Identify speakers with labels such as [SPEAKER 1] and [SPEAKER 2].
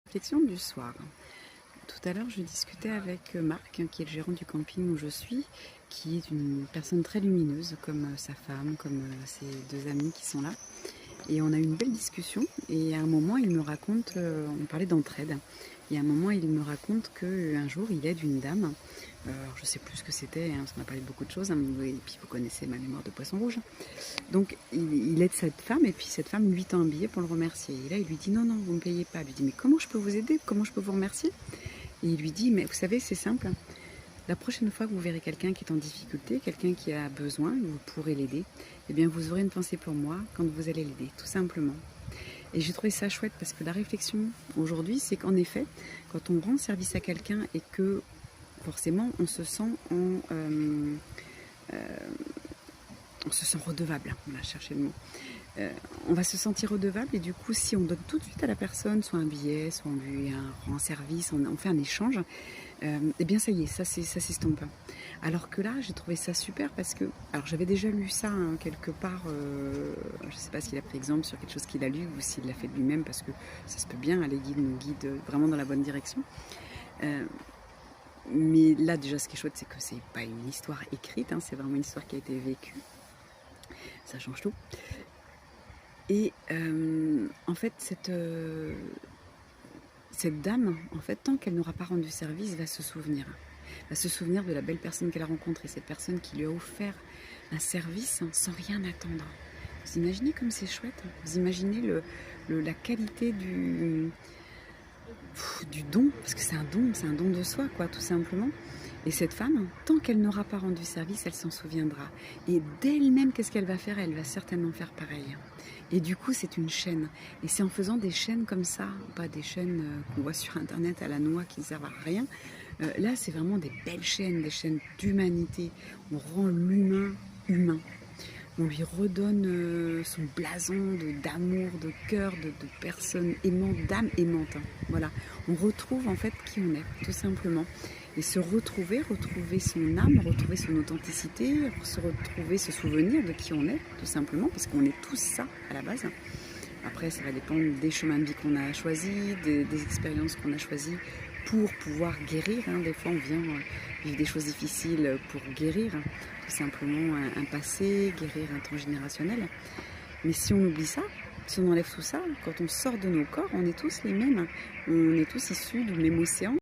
[SPEAKER 1] Réflexion du soir. Tout à l'heure, je discutais avec Marc, qui est le gérant du camping où je suis, qui est une personne très lumineuse, comme sa femme, comme ses deux amis qui sont là. Et on a eu une belle discussion. Et à un moment, il me raconte, on parlait d'entraide. Et à un moment, il me raconte qu'un jour, il aide une dame. Alors, je ne sais plus ce que c'était, hein, parce qu'on a parlé de beaucoup de choses. Hein, et puis, vous connaissez ma mémoire de poisson rouge. Donc, il aide cette femme, et puis cette femme lui tend un billet pour le remercier. Et là, il lui dit non, non, vous ne me payez pas. Il lui dit mais comment je peux vous aider? Comment je peux vous remercier? Et il lui dit mais vous savez, c'est simple. La prochaine fois que vous verrez quelqu'un qui est en difficulté, quelqu'un qui a besoin, vous pourrez l'aider, eh bien vous aurez une pensée pour moi quand vous allez l'aider, tout simplement. Et j'ai trouvé ça chouette parce que la réflexion aujourd'hui, c'est qu'en effet, quand on rend service à quelqu'un et que forcément on se sent on se sent redevable, on a cherché le mot. On va se sentir redevable et du coup si on donne tout de suite à la personne soit un billet, soit on lui rend service, on fait un échange, et bien ça y est, ça s'estompe. Alors que là j'ai trouvé ça super parce que, alors j'avais déjà lu ça hein, quelque part, je ne sais pas s'il a pris exemple sur quelque chose qu'il a lu ou s'il l'a fait de lui-même parce que ça se peut bien, les guides nous guident vraiment dans la bonne direction. Mais là déjà ce qui est chouette c'est que c'est pas une histoire écrite, hein, c'est vraiment une histoire qui a été vécue. Ça change tout. Et en fait, cette dame, en fait, tant qu'elle n'aura pas rendu service, va se souvenir de la belle personne qu'elle a rencontrée, cette personne qui lui a offert un service sans rien attendre. Vous imaginez comme c'est chouette? Vous imaginez la qualité du don, parce que c'est un don de soi, quoi, tout simplement. Et cette femme, tant qu'elle n'aura pas rendu service, elle s'en souviendra. Et d'elle-même, qu'est-ce qu'elle va faire? Elle va certainement faire pareil. Et du coup, c'est une chaîne. Et c'est en faisant des chaînes comme ça, pas des chaînes qu'on voit sur Internet à la noix qui ne servent à rien. Là, c'est vraiment des belles chaînes, des chaînes d'humanité. On rend l'humain humain. On lui redonne son blason d'amour, de cœur, de personne aimante, d'âme aimante. Hein. Voilà. On retrouve en fait qui on est, tout simplement. Et se retrouver son âme, retrouver son authenticité, se souvenir de qui on est, tout simplement, parce qu'on est tous ça à la base. Après, ça va dépendre des chemins de vie qu'on a choisis, des expériences qu'on a choisies pour pouvoir guérir. Hein. Des fois, on vient vivre des choses difficiles pour guérir, hein. Tout simplement un passé, guérir un temps générationnel. Mais si on oublie ça, si on enlève tout ça, quand on sort de nos corps, on est tous les mêmes. On est tous issus du même océan.